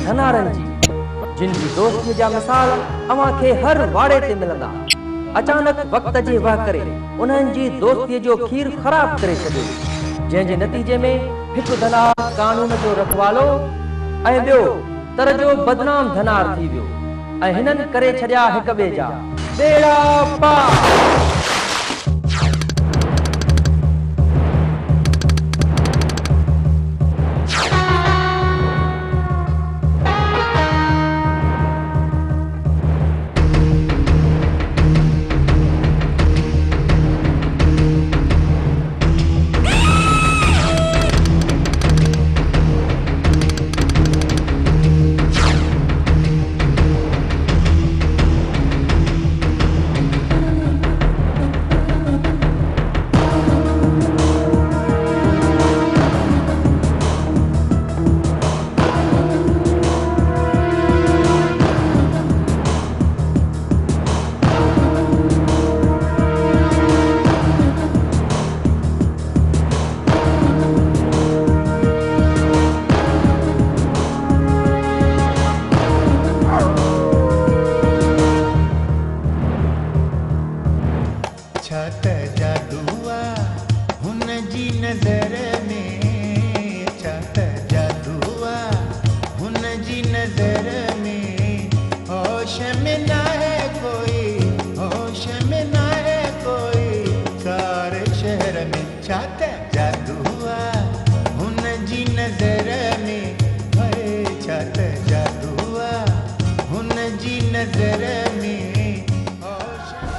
धनारन जी जिनकी दोस्ती जा मिसाल अवां खे हर वाड़े ते मिलंदा। अचानक वक्त जे वह करे उन्हनि जी दोस्ती जो खीर खराब करे छॾियो, जंहिंजे नतीजे में हिकु धनार कानून जो रखवालो ऐं ॿियो तर जो बदनाम धनार थी वियो ऐं हिननि करे छॾिया हिक ॿिए जा बेड़ा पार।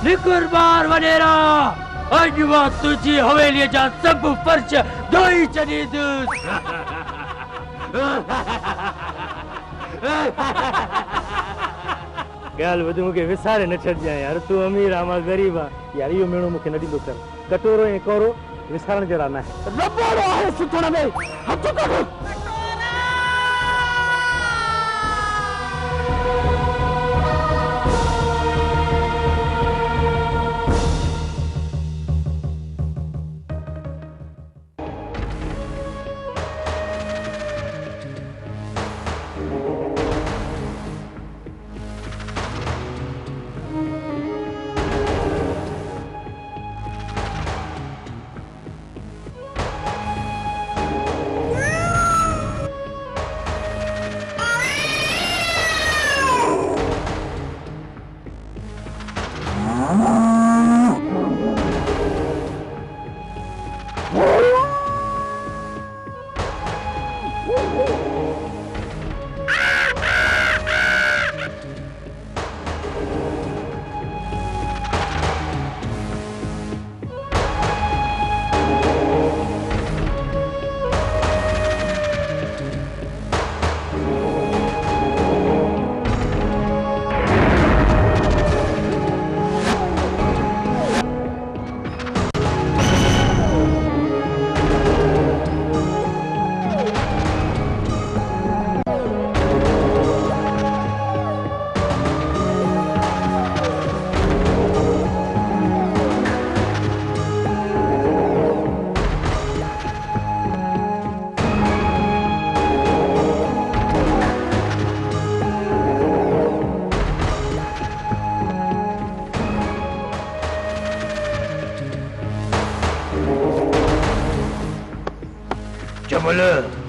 निकुरबार वडेरा अजवा तुझी हवेली जा सब फर्श धोई छॾी दुस। गाल वधू के विसारे न छॾ जाए यार, तू अमीर आ मां गरीब आ यार, इहो मेणो मूंखे न ॾींदो कर। कटोरो ऐं कोरो विसारण जहिड़ा न आहे। रबड़ो आहे सुथण में हथ कढ।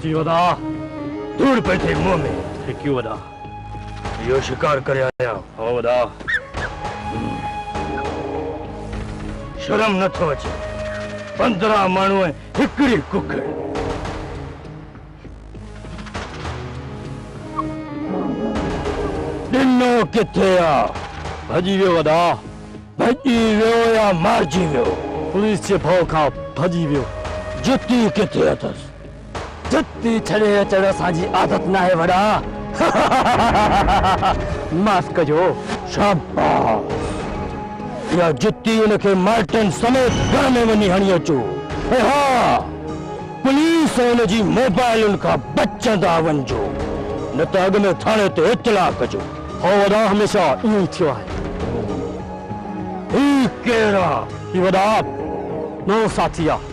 जी वदा दूर पे थे मुंह में क्यों वदा यो शिकार करे आया हो वदा शर्म न थो अचे 15 माण्हू हिकड़ी कुकड़ दिनो किथे आ भजी वियो वदा भजी वियो या मारजी वियो पुलिस जे भौ खां भजी वियो जुती किथे अथस जुती छड़े अचण असांजी आदत न आहे वड़ा माफ़ कजो शाबाश या जुती उनखे मार्टन समेत घर में वञी हणी अचो ऐं हा पुलिस उनजी मोबाइल उनखां बचंदा वञिजो न त अॻु में थाणे ते इतला कजो हो वड़ा हमेशा इहो ई थियो आहे ही केड़ा ही वड़ा नओं साथी आहे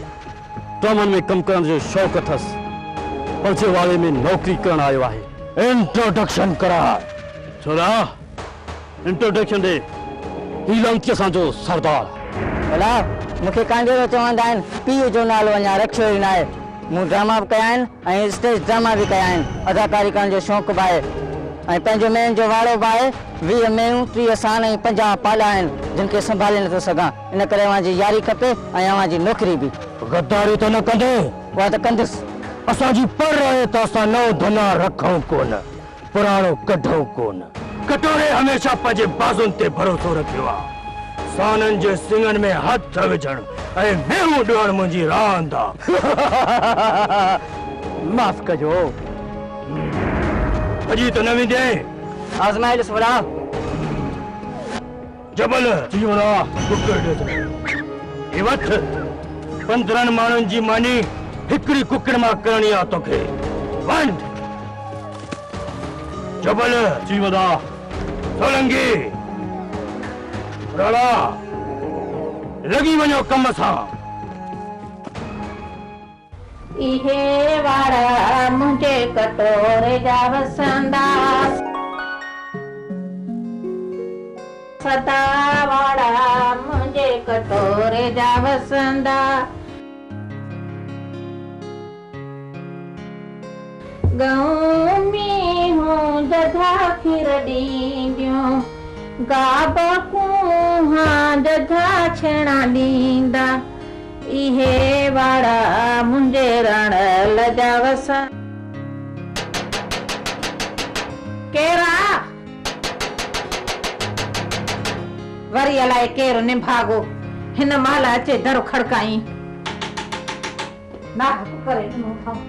टोमन में कम करण जो शौक़ अथसि पर्चे वाले में नौकरी करण आयो आहे इंट्रोडक्शन कराए। छोरा इंट्रोडक्शन दे। ही लंकी असांजो सरदार। भला मूंखे कांगेरो चवंदा आहिनि, पीउ जो नालो अञा रखियो ई न आहे। मूं ड्रामा बि कया आहिनि ऐं स्टेज ड्रामा बि कया आहिनि। अदाकारी करण जो शौक़ु बि आहे ऐं पंहिंजो मेन जो वारो बि आहे। 20 मेयूं 30 सान ऐं 50 पाला आहिनि जिन खे संभाले नथो सघां। इन करे अव्हां जी यारी खपे ऐं अव्हां जी नौकरी बि। गद्दारी तो न कंदे? उहा त कंदुसि। असांजी पर आहे त असां नओं धना रखूं कोन, पुराणो कढूं कोन। कटोरे हमेशा पंहिंजे बाज़ुनि ते भरोसो रखियो आहे। साननि जे सिंगनि में हथ विझण ऐं मेहूं ॾियण मुंहिंजी रांदि आहे। माफ़ कजो। अजी त न वेंदे? आज़माइलुसि भला। जबल जी वड़ा कुकर ॾे। हे वठ 15 माण्हुनि जी मानी हिकिड़ी कुकड़ मां करणी आहे तोखे। वंड जबल जी वड़ा सोलंगी राणा लगी वञो कम सां। इहे वारा मुंहिंजे कटोरे जा वसंदा, सदा वारा मुंहिंजे कटोरे जा वसंदा। गऊं मीहूं जधा खीर ॾींदियूं, गाबकूं जधा छेणा ॾींदा। इहे वारा मुंहिंजे रणल जा वसा। केरा वरी अलाए केरु निभागो हिन महिल अचे दर खड़काई। ना करे ॾिनो अथऊं।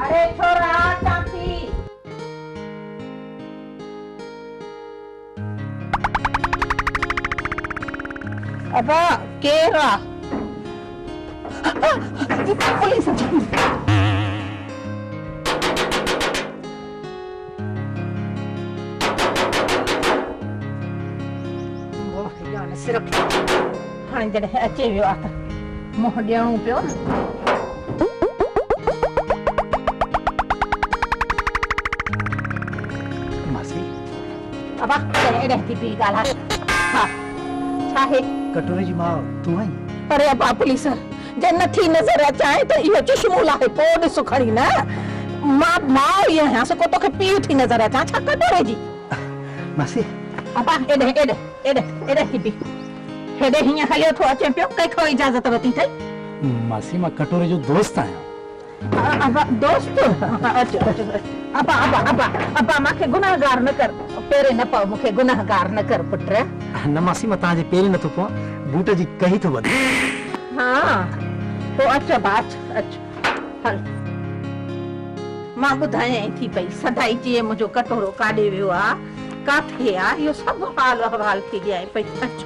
अरे छोरा चाची। अबा केरा पुलिस। हाणे जॾहिं अचे वियो आहे त मुंहुं ॾियणो पियो न। मासी अबा एॾे थी पई ॻाल्हाए। हा छा आहे? कटोरे जी मां तूं आई? अरे अबा पुलिस जे नथी नज़र अचाए त इहो चश्मो लाहे पोइ ॾिसो खणी न। मां माउ ई आहियां सो को तोखे पीउ थी नज़र अचां छा कटोरे जी? मासी अबा एॾे एॾे एॾे एॾे थी पई। हेॾे हीअं हलियो थो अचे पियो कंहिंखां इजाज़त वरिती अथई? मासी मां कटोरे जो दोस्त आहियां। अबा दोस्त? अचो अचो। अबा अबा अबा अबा मूंखे गुनाहगार न कर। पेरे न पव मूंखे गुनाहगार न कर पुट। न मासी मां तव्हांजे पेरी नथो पवां, बूट जी कही थो वधे। हाँ पोइ अच बाच अच हल। मां ॿुधायां थी पई सदाई चए मुंहिंजो कटोरो काॾे वियो आहे, काथे आहे, इहो सभु हाल अहवाल थी ॾियां पई। अच